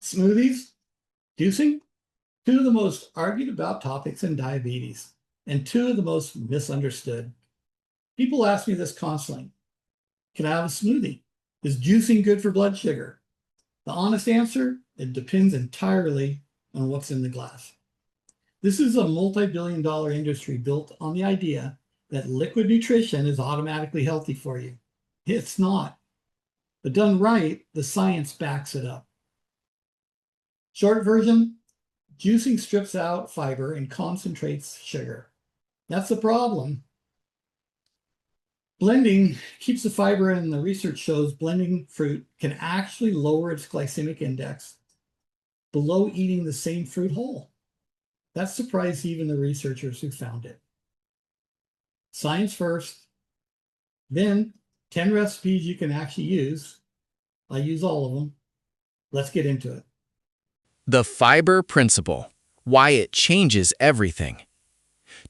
Smoothies, juicing, two of the most argued about topics in diabetes, and two of the most misunderstood. People ask me this constantly. Can I have a smoothie? Is juicing good for blood sugar? The honest answer, it depends entirely on what's in the glass. This is a multi-billion-dollar industry built on the idea that liquid nutrition is automatically healthy for you. It's not. But done right, the science backs it up. Short version, juicing strips out fiber and concentrates sugar. That's the problem. Blending keeps the fiber in, and the research shows blending fruit can actually lower its glycemic index below eating the same fruit whole. That surprised even the researchers who found it. Science first, then 10 recipes you can actually use. I use all of them. Let's get into it. The fiber principle, why it changes everything.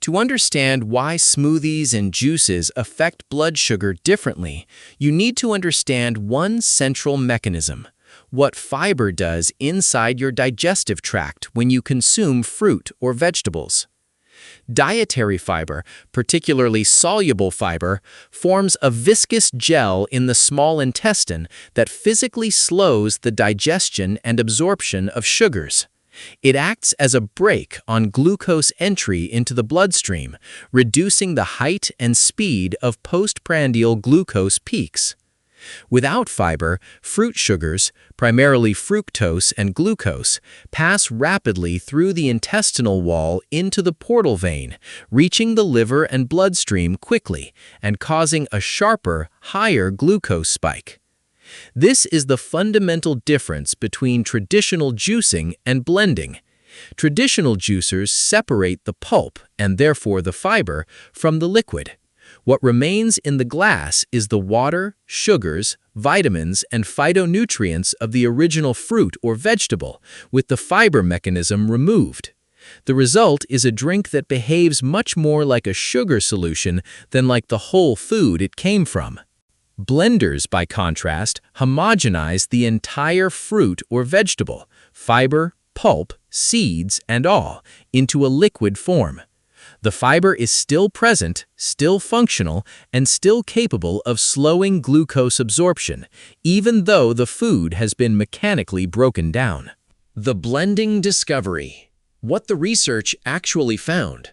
To understand why smoothies and juices affect blood sugar differently, you need to understand one central mechanism: what fiber does inside your digestive tract when you consume fruit or vegetables. Dietary fiber, particularly soluble fiber, forms a viscous gel in the small intestine that physically slows the digestion and absorption of sugars. It acts as a brake on glucose entry into the bloodstream, reducing the height and speed of postprandial glucose peaks. Without fiber, fruit sugars, primarily fructose and glucose, pass rapidly through the intestinal wall into the portal vein, reaching the liver and bloodstream quickly and causing a sharper, higher glucose spike. This is the fundamental difference between traditional juicing and blending. Traditional juicers separate the pulp, and therefore the fiber, from the liquid. What remains in the glass is the water, sugars, vitamins, and phytonutrients of the original fruit or vegetable, with the fiber mechanism removed. The result is a drink that behaves much more like a sugar solution than like the whole food it came from. Blenders, by contrast, homogenize the entire fruit or vegetable, fiber, pulp, seeds, and all, into a liquid form. The fiber is still present, still functional, and still capable of slowing glucose absorption, even though the food has been mechanically broken down. The blending discovery. What the research actually found.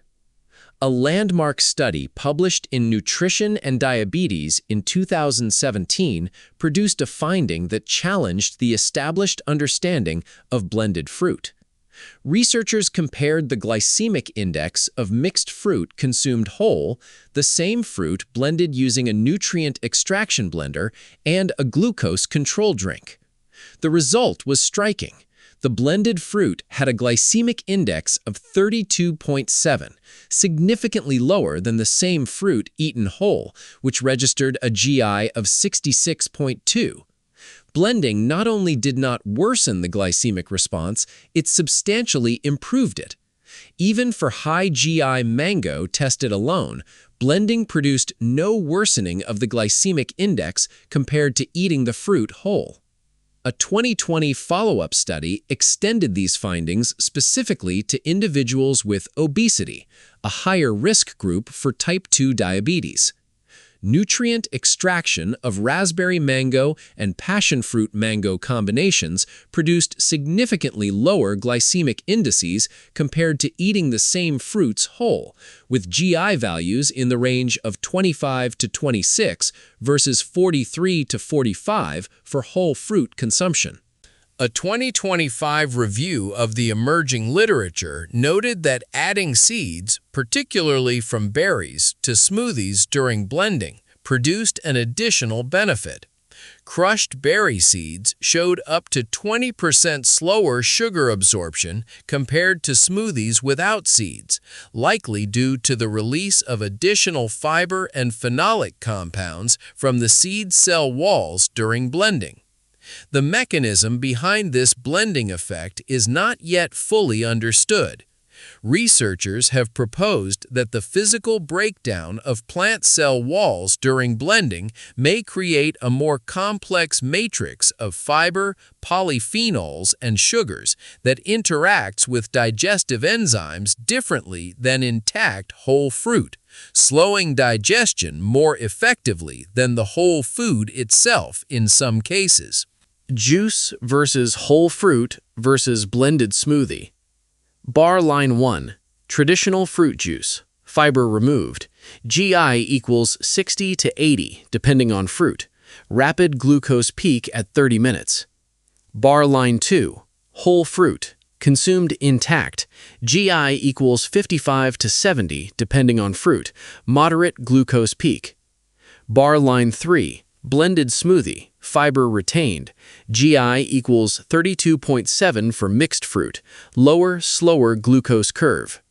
A landmark study published in Nutrition and Diabetes in 2017 produced a finding that challenged the established understanding of blended fruit. Researchers compared the glycemic index of mixed fruit consumed whole, the same fruit blended using a nutrient extraction blender, and a glucose control drink. The result was striking. The blended fruit had a glycemic index of 32.7, significantly lower than the same fruit eaten whole, which registered a GI of 66.2. Blending not only did not worsen the glycemic response, it substantially improved it. Even for high GI mango tested alone, blending produced no worsening of the glycemic index compared to eating the fruit whole. A 2020 follow-up study extended these findings specifically to individuals with obesity, a higher risk group for type 2 diabetes. Nutrient extraction of raspberry mango and passion fruit mango combinations produced significantly lower glycemic indices compared to eating the same fruits whole, with GI values in the range of 25 to 26 versus 43 to 45 for whole fruit consumption. A 2025 review of the emerging literature noted that adding seeds, particularly from berries, to smoothies during blending produced an additional benefit. Crushed berry seeds showed up to 20% slower sugar absorption compared to smoothies without seeds, likely due to the release of additional fiber and phenolic compounds from the seed cell walls during blending. The mechanism behind this blending effect is not yet fully understood. Researchers have proposed that the physical breakdown of plant cell walls during blending may create a more complex matrix of fiber, polyphenols, and sugars that interacts with digestive enzymes differently than intact whole fruit, slowing digestion more effectively than the whole food itself in some cases. Juice versus whole fruit versus blended smoothie. Bar line 1, traditional fruit juice, fiber removed, GI equals 60 to 80 depending on fruit, rapid glucose peak at 30 minutes. Bar line 2, whole fruit, consumed intact, GI equals 55 to 70 depending on fruit, moderate glucose peak. Bar line 3, blended smoothie, fiber retained, GI equals 32.7 for mixed fruit, lower, slower glucose curve.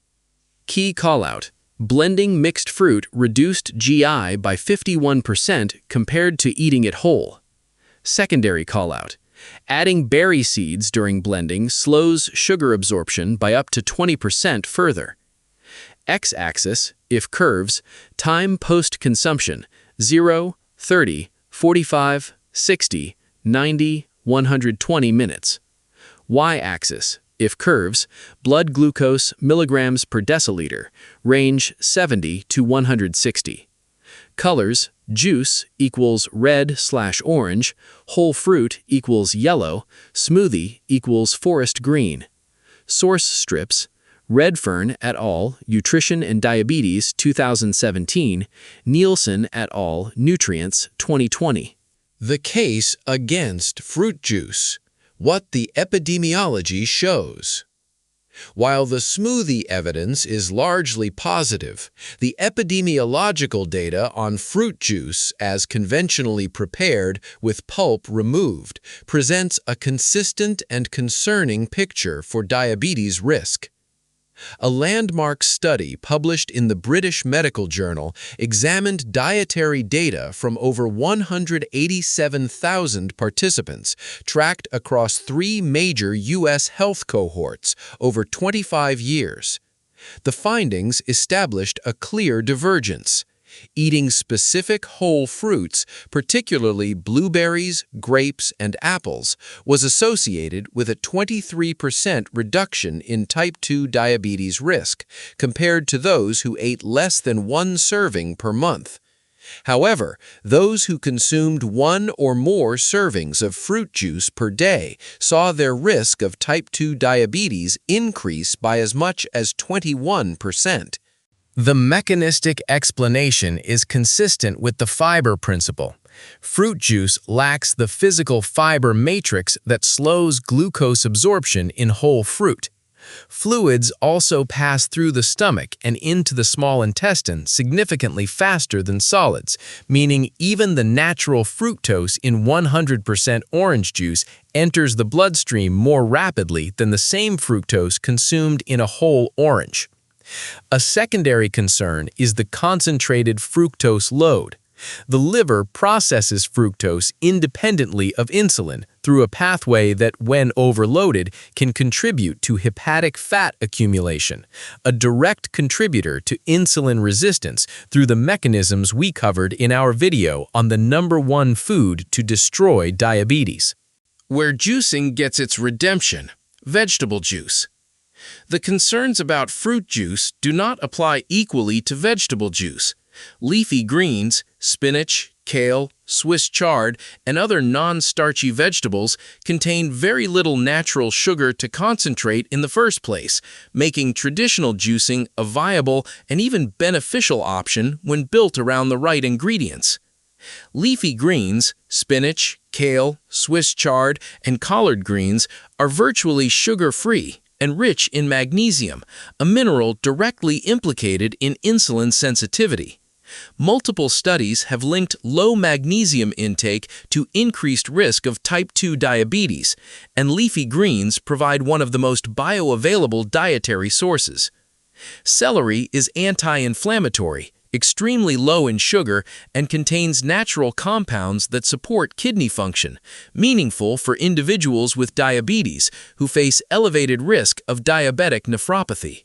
Key callout: blending mixed fruit reduced GI by 51% compared to eating it whole. Secondary callout: adding berry seeds during blending slows sugar absorption by up to 20% further. X-axis, if curves, time post-consumption, 0, 30, 45, 60, 90, 120 minutes. Y-axis, if curves, blood glucose milligrams per deciliter, range 70 to 160. Colors, juice equals red/orange, whole fruit equals yellow, smoothie equals forest green. Source strips, Redfern et al., Nutrition and Diabetes, 2017, Nielsen et al., Nutrients, 2020. The case against fruit juice. What the epidemiology shows. While the smoothie evidence is largely positive, the epidemiological data on fruit juice as conventionally prepared with pulp removed presents a consistent and concerning picture for diabetes risk. A landmark study published in the British Medical Journal examined dietary data from over 187,000 participants tracked across 3 major U.S. health cohorts over 25 years. The findings established a clear divergence. Eating specific whole fruits, particularly blueberries, grapes, and apples, was associated with a 23% reduction in type 2 diabetes risk compared to those who ate less than 1 serving per month. However, those who consumed 1 or more servings of fruit juice per day saw their risk of type 2 diabetes increase by as much as 21%. The mechanistic explanation is consistent with the fiber principle. Fruit juice lacks the physical fiber matrix that slows glucose absorption in whole fruit. Fluids also pass through the stomach and into the small intestine significantly faster than solids, meaning even the natural fructose in 100% orange juice enters the bloodstream more rapidly than the same fructose consumed in a whole orange. A secondary concern is the concentrated fructose load. The liver processes fructose independently of insulin through a pathway that, when overloaded, can contribute to hepatic fat accumulation, a direct contributor to insulin resistance through the mechanisms we covered in our video on the #1 food to destroy diabetes. Where juicing gets its redemption: vegetable juice. The concerns about fruit juice do not apply equally to vegetable juice. Leafy greens, spinach, kale, Swiss chard, and other non-starchy vegetables contain very little natural sugar to concentrate in the first place, making traditional juicing a viable and even beneficial option when built around the right ingredients. Leafy greens, spinach, kale, Swiss chard, and collard greens are virtually sugar-free and rich in magnesium, a mineral directly implicated in insulin sensitivity. Multiple studies have linked low magnesium intake to increased risk of type 2 diabetes, and leafy greens provide one of the most bioavailable dietary sources. Celery is anti-inflammatory, extremely low in sugar, and contains natural compounds that support kidney function, meaningful for individuals with diabetes who face elevated risk of diabetic nephropathy.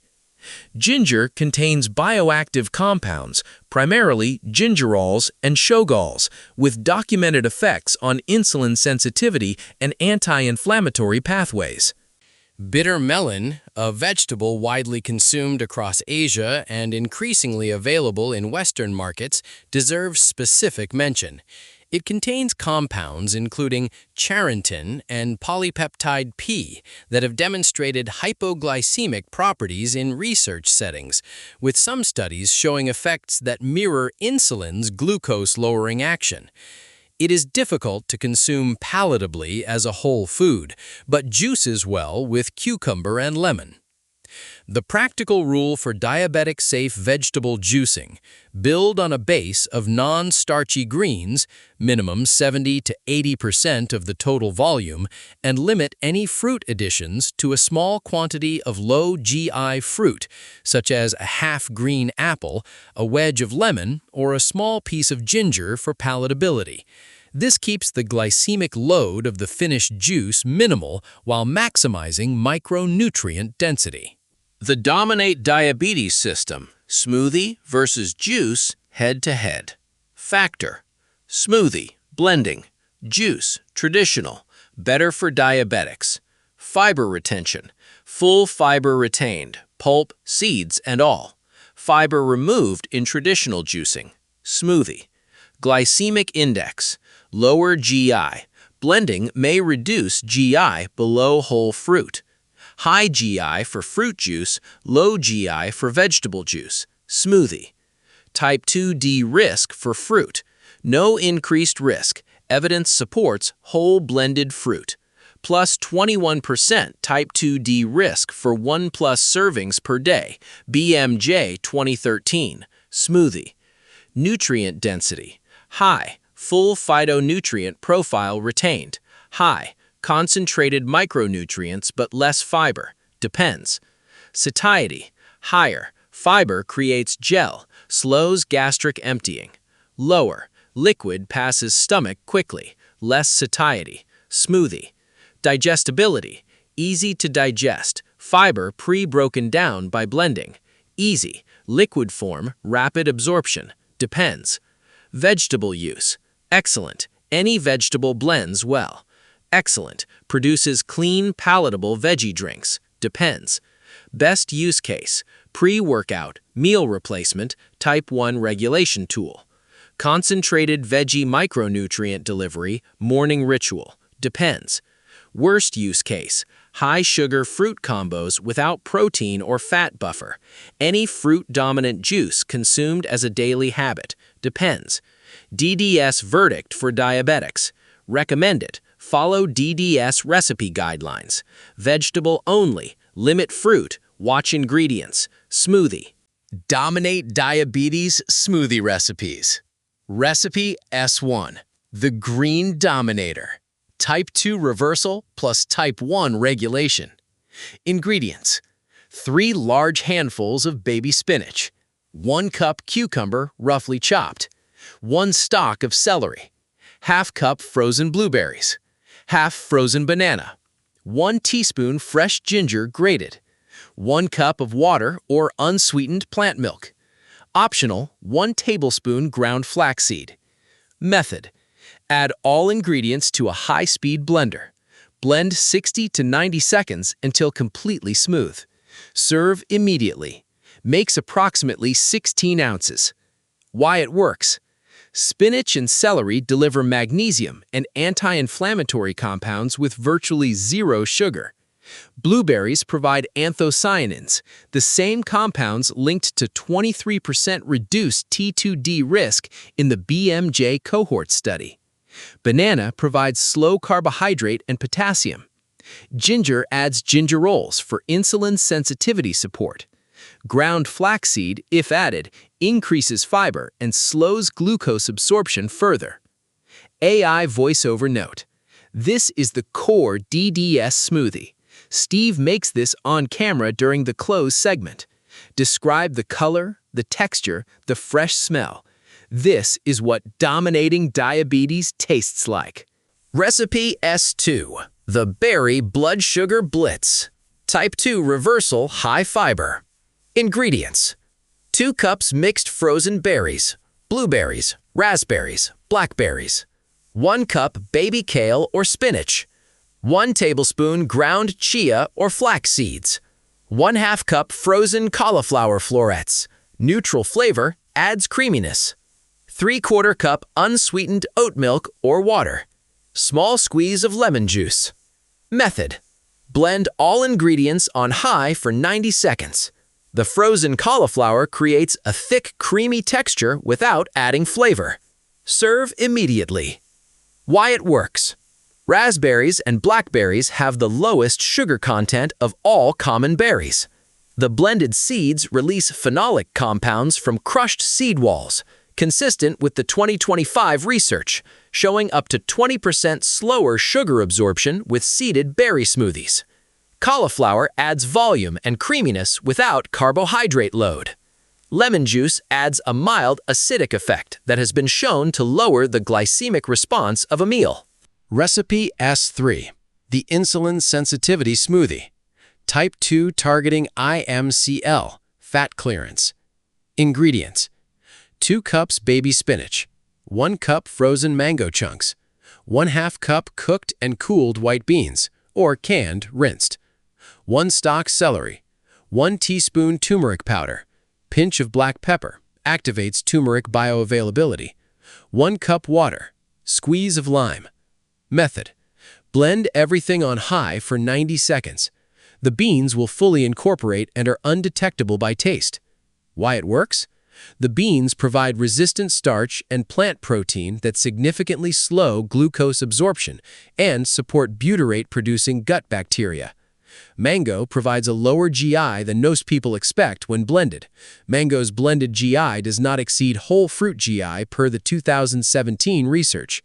Ginger contains bioactive compounds, primarily gingerols and shogols, with documented effects on insulin sensitivity and anti-inflammatory pathways. Bitter melon, a vegetable widely consumed across Asia and increasingly available in Western markets, deserves specific mention. It contains compounds including charantin and polypeptide P that have demonstrated hypoglycemic properties in research settings, with some studies showing effects that mirror insulin's glucose-lowering action. It is difficult to consume palatably as a whole food, but juices well with cucumber and lemon. The practical rule for diabetic-safe vegetable juicing: build on a base of non-starchy greens, minimum 70 to 80% of the total volume, and limit any fruit additions to a small quantity of low GI fruit, such as a half-green apple, a wedge of lemon, or a small piece of ginger for palatability. This keeps the glycemic load of the finished juice minimal while maximizing micronutrient density. The Dominate Diabetes System: smoothie versus juice head-to-head. Factor: smoothie, blending; juice, traditional, better for diabetics. Fiber retention: full fiber retained, pulp, seeds, and all. Fiber removed in traditional juicing. Smoothie. Glycemic index: lower GI. Blending may reduce GI below whole fruit. High GI for fruit juice, low GI for vegetable juice. Smoothie. Type 2D risk for fruit: no increased risk. Evidence supports whole blended fruit. Plus 21% type 2D risk for 1+ servings per day. BMJ 2013. Smoothie. Nutrient density: high. Full phytonutrient profile retained. High. Concentrated micronutrients but less fiber. Depends. Satiety: higher. Fiber creates gel, slows gastric emptying. Lower. Liquid passes stomach quickly. Less satiety. Smoothie. Digestibility: easy to digest. Fiber pre-broken down by blending. Easy. Liquid form, rapid absorption. Depends. Vegetable use: excellent. Any vegetable blends well. Excellent. Produces clean, palatable veggie drinks. Depends. Best use case: pre-workout, meal replacement, type 1 regulation tool. Concentrated veggie micronutrient delivery, morning ritual. Depends. Worst use case: high sugar fruit combos without protein or fat buffer. Any fruit-dominant juice consumed as a daily habit. Depends. DDS verdict for diabetics: recommended. Follow DDS recipe guidelines. Vegetable only. Limit fruit. Watch ingredients. Smoothie. Dominate Diabetes Smoothie Recipes. Recipe S1: the Green Dominator. Type 2 reversal plus type 1 regulation. Ingredients: 3 large handfuls of baby spinach, 1 cup cucumber roughly chopped, 1 stalk of celery, ½ cup frozen blueberries, ½ frozen banana, 1 teaspoon fresh ginger grated, 1 cup of water or unsweetened plant milk. Optional: 1 tablespoon ground flaxseed. Method: add all ingredients to a high-speed blender. Blend 60 to 90 seconds until completely smooth. Serve immediately. Makes approximately 16 ounces. Why it works: spinach and celery deliver magnesium and anti-inflammatory compounds with virtually 0 sugar. Blueberries provide anthocyanins, the same compounds linked to 23% reduced T2D risk in the BMJ cohort study. Banana provides slow carbohydrate and potassium. Ginger adds gingerols for insulin sensitivity support. Ground flaxseed, if added, increases fiber and slows glucose absorption further. AI voiceover note: this is the core DDS smoothie. Steve makes this on camera during the close segment. Describe the color, the texture, the fresh smell. This is what dominating diabetes tastes like. Recipe S2: the Berry Blood Sugar Blitz. Type 2 reversal high fiber. Ingredients: 2 cups mixed frozen berries, blueberries, raspberries, blackberries. 1 cup baby kale or spinach. 1 tablespoon ground chia or flax seeds. 1/2 cup frozen cauliflower florets. Neutral flavor adds creaminess. 3/4 cup unsweetened oat milk or water. Small squeeze of lemon juice. Method: blend all ingredients on high for 90 seconds. The frozen cauliflower creates a thick, creamy texture without adding flavor. Serve immediately. Why it works: raspberries and blackberries have the lowest sugar content of all common berries. The blended seeds release phenolic compounds from crushed seed walls, consistent with the 2025 research, showing up to 20% slower sugar absorption with seeded berry smoothies. Cauliflower adds volume and creaminess without carbohydrate load. Lemon juice adds a mild acidic effect that has been shown to lower the glycemic response of a meal. Recipe S3, the Insulin Sensitivity Smoothie. Type 2 targeting IMCL, fat clearance. Ingredients: 2 cups baby spinach, 1 cup frozen mango chunks, 1/2 cup cooked and cooled white beans, or canned, rinsed, 1 stalk celery, 1 teaspoon turmeric powder, pinch of black pepper, activates turmeric bioavailability, 1 cup water, squeeze of lime. Method: blend everything on high for 90 seconds. The beans will fully incorporate and are undetectable by taste. Why it works? The beans provide resistant starch and plant protein that significantly slow glucose absorption and support butyrate-producing gut bacteria. Mango provides a lower GI than most people expect when blended. Mango's blended GI does not exceed whole fruit GI per the 2017 research.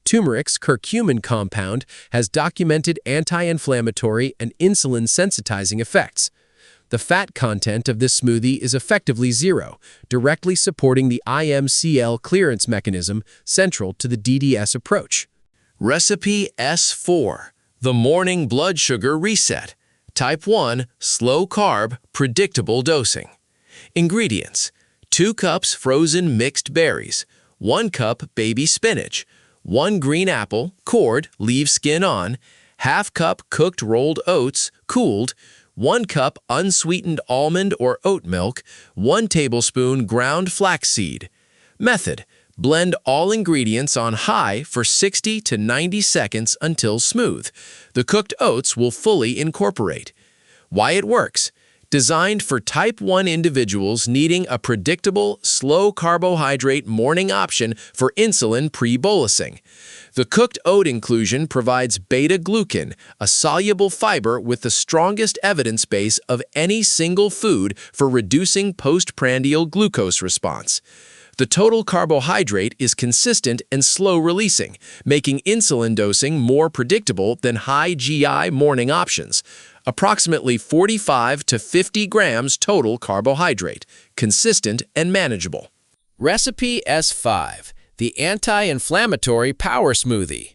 Turmeric's curcumin compound has documented anti-inflammatory and insulin-sensitizing effects. The fat content of this smoothie is effectively zero, directly supporting the IMCL clearance mechanism central to the DDS approach. Recipe S4, the Morning Blood Sugar Reset. Type 1, slow carb, predictable dosing. Ingredients: 2 cups frozen mixed berries, 1 cup baby spinach, 1 green apple, cored, leave skin on, 1/2 cup cooked rolled oats, cooled, 1 cup unsweetened almond or oat milk, 1 tablespoon ground flaxseed. Method: blend all ingredients on high for 60 to 90 seconds until smooth. The cooked oats will fully incorporate. Why it works: designed for type 1 individuals needing a predictable, slow-carbohydrate morning option for insulin pre-bolusing. The cooked oat inclusion provides beta-glucan, a soluble fiber with the strongest evidence base of any single food for reducing postprandial glucose response. The total carbohydrate is consistent and slow-releasing, making insulin dosing more predictable than high GI morning options. Approximately 45 to 50 grams total carbohydrate, consistent and manageable. Recipe S5, the Anti-Inflammatory Power Smoothie.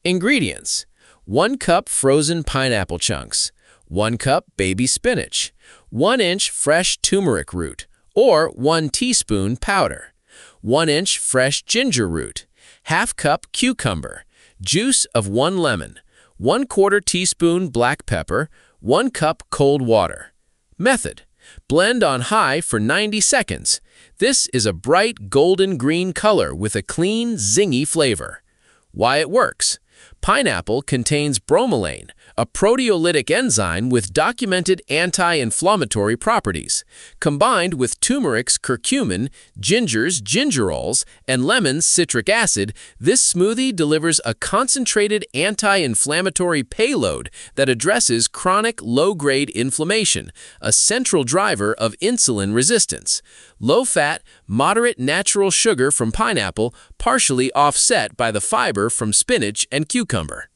Ingredients: 1 cup frozen pineapple chunks, 1 cup baby spinach, 1 inch fresh turmeric root, or 1 teaspoon powder, 1 inch fresh ginger root, 1/2 cup cucumber, juice of 1 lemon, 1/4 teaspoon black pepper, 1 cup cold water. Method: blend on high for 90 seconds. This is a bright golden green color with a clean, zingy flavor. Why it works: pineapple contains bromelain, a proteolytic enzyme with documented anti-inflammatory properties. Combined with turmeric's curcumin, ginger's gingerols, and lemon's citric acid, this smoothie delivers a concentrated anti-inflammatory payload that addresses chronic low-grade inflammation, a central driver of insulin resistance. Low-fat, moderate natural sugar from pineapple, partially offset by the fiber from spinach and cucumber.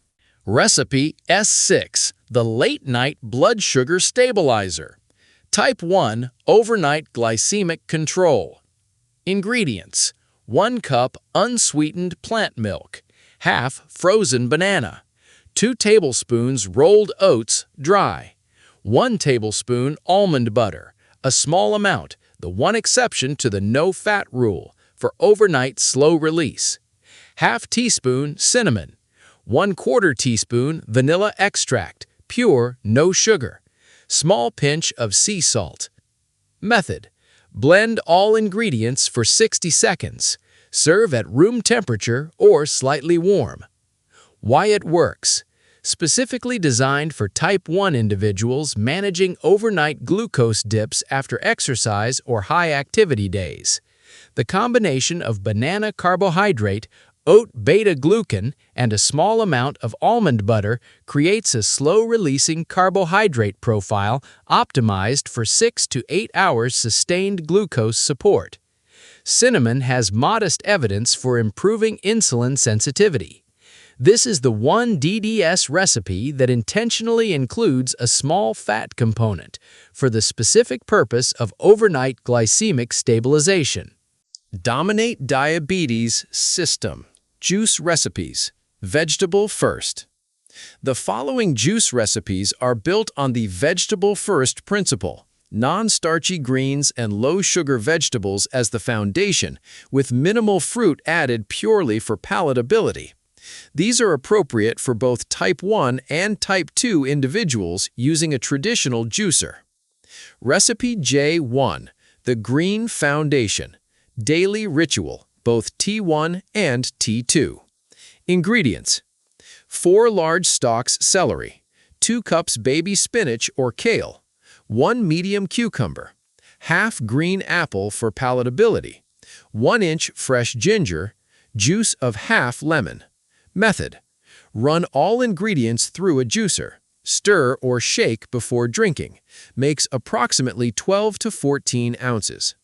Recipe S6, the Late-Night Blood Sugar Stabilizer. Type 1, Overnight Glycemic Control. Ingredients: 1 cup unsweetened plant milk, 1/2 frozen banana, 2 tablespoons rolled oats, dry, 1 tablespoon almond butter, A small amount, the one exception to the no-fat rule, for overnight slow release. Half teaspoon cinnamon. 1/4 teaspoon vanilla extract, pure, no sugar. Small pinch of sea salt. Method: blend all ingredients for 60 seconds. Serve at room temperature or slightly warm. Why it works: specifically designed for type 1 individuals managing overnight glucose dips after exercise or high-activity days. The combination of banana carbohydrate, oat beta-glucan, and a small amount of almond butter creates a slow-releasing carbohydrate profile optimized for 6 to 8 hours sustained glucose support. Cinnamon has modest evidence for improving insulin sensitivity. This is the one DDS recipe that intentionally includes a small fat component for the specific purpose of overnight glycemic stabilization. Dominate diabetes system. Juice recipes. Vegetable first. The following juice recipes are built on the vegetable first principle. Non-starchy greens and low-sugar vegetables as the foundation, with minimal fruit added purely for palatability. These are appropriate for both type 1 and type 2 individuals using a traditional juicer. Recipe J1, the green foundation. Daily ritual, both T1 and T2. Ingredients: 4 large stalks celery, 2 cups baby spinach or kale, 1 medium cucumber, half green apple for palatability, 1 inch fresh ginger, juice of half lemon. Method: run all ingredients through a juicer. Stir or shake before drinking. Makes approximately 12 to 14 ounces.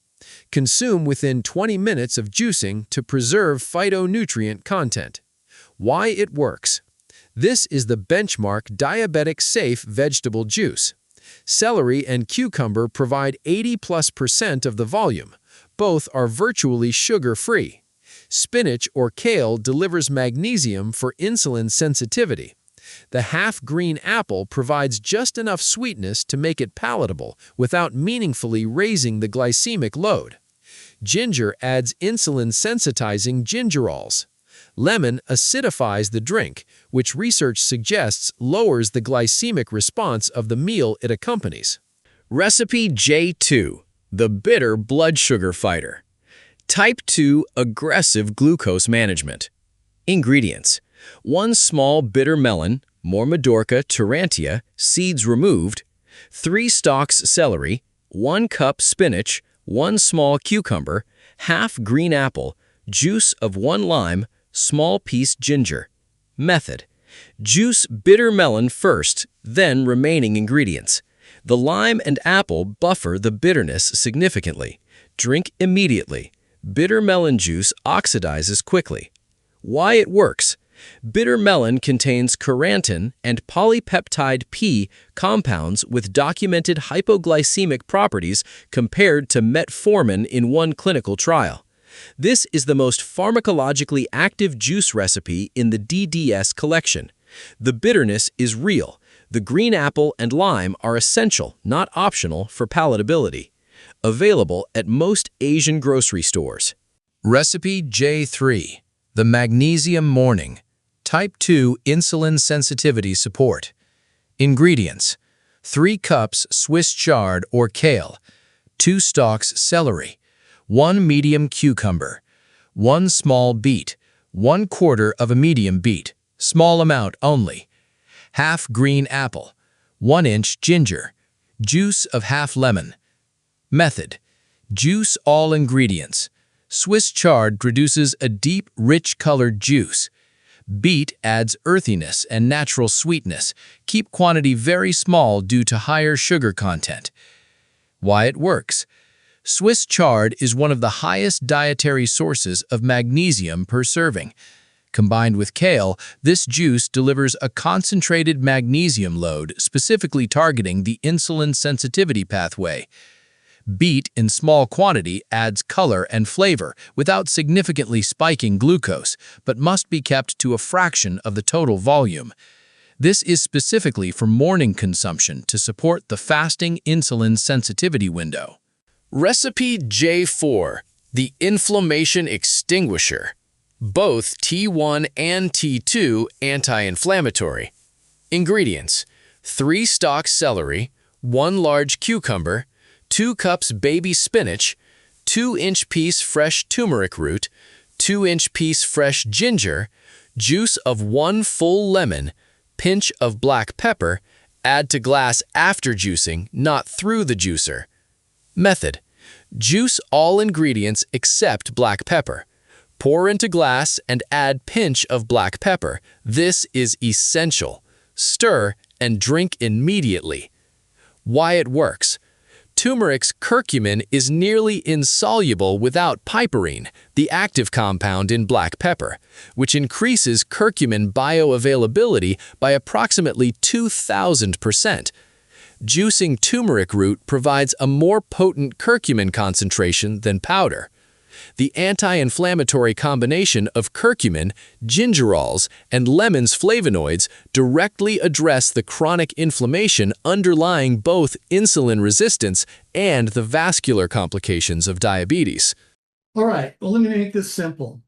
Consume within 20 minutes of juicing to preserve phytonutrient content. Why it works: this is the benchmark diabetic-safe vegetable juice. Celery and cucumber provide 80+% of the volume. Both are virtually sugar-free. Spinach or kale delivers magnesium for insulin sensitivity. The half-green apple provides just enough sweetness to make it palatable without meaningfully raising the glycemic load. Ginger adds insulin-sensitizing gingerols. Lemon acidifies the drink, which research suggests lowers the glycemic response of the meal it accompanies. Recipe J2, the bitter blood sugar fighter. Type 2 aggressive glucose management. Ingredients: 1 small bitter melon, Mormadorca tarantia, seeds removed, 3 stalks celery, 1 cup spinach, 1 small cucumber, half green apple, juice of 1 lime, small piece ginger. Method: juice bitter melon first, then remaining ingredients. The lime and apple buffer the bitterness significantly. Drink immediately. Bitter melon juice oxidizes quickly. Why it works: bitter melon contains charantin and polypeptide P compounds with documented hypoglycemic properties compared to metformin in 1 clinical trial. This is the most pharmacologically active juice recipe in the DDS collection. The bitterness is real. The green apple and lime are essential, not optional, for palatability. Available at most Asian grocery stores. Recipe J3, the magnesium morning. Type 2 insulin sensitivity support. Ingredients: 3 cups Swiss chard or kale, 2 stalks celery, 1 medium cucumber, 1 small beet, 1/4 of a medium beet, small amount only, half green apple, 1 inch ginger, juice of half lemon. Method: juice all ingredients. Swiss chard produces a deep, rich-colored juice. Beet adds earthiness and natural sweetness. Keep quantity very small due to higher sugar content. Why it works: Swiss chard is one of the highest dietary sources of magnesium per serving. Combined with kale, this juice delivers a concentrated magnesium load specifically targeting the insulin sensitivity pathway. Beet in small quantity adds color and flavor without significantly spiking glucose, but must be kept to a fraction of the total volume. This is specifically for morning consumption to support the fasting insulin sensitivity window. Recipe J4, the inflammation extinguisher. Both T1 and T2 anti-inflammatory. Ingredients: 3 stalks celery, 1 large cucumber, 2 cups baby spinach, 2-inch piece fresh turmeric root, 2-inch piece fresh ginger, juice of 1 full lemon, pinch of black pepper. Add to glass after juicing, not through the juicer. Method: juice all ingredients except black pepper. Pour into glass and add pinch of black pepper. This is essential. Stir and drink immediately. Why it works: turmeric's curcumin is nearly insoluble without piperine, the active compound in black pepper, which increases curcumin bioavailability by approximately 2,000%. Juicing turmeric root provides a more potent curcumin concentration than powder. The anti-inflammatory combination of curcumin, gingerols, and lemon's flavonoids directly address the chronic inflammation underlying both insulin resistance and the vascular complications of diabetes. All right, well, let me make this simple.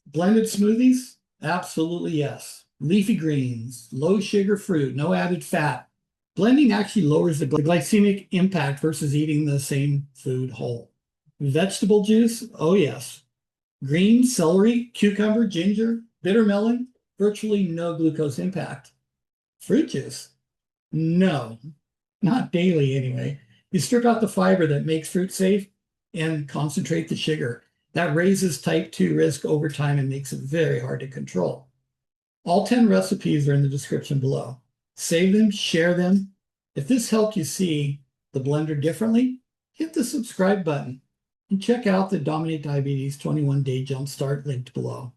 Blended smoothies? Absolutely yes. Leafy greens, low sugar fruit, no added fat. Blending actually lowers the glycemic impact versus eating the same food whole. Vegetable juice? Oh yes. Greens, celery, cucumber, ginger, bitter melon, virtually no glucose impact. Fruit juice? No, not daily anyway. You strip out the fiber that makes fruit safe and concentrate the sugar. That raises type 2 risk over time and makes it very hard to control. All 10 recipes are in the description below. Save them, share them. If this helped you see the blender differently, hit the subscribe button and check out the Dominate Diabetes 21-Day Jumpstart linked below.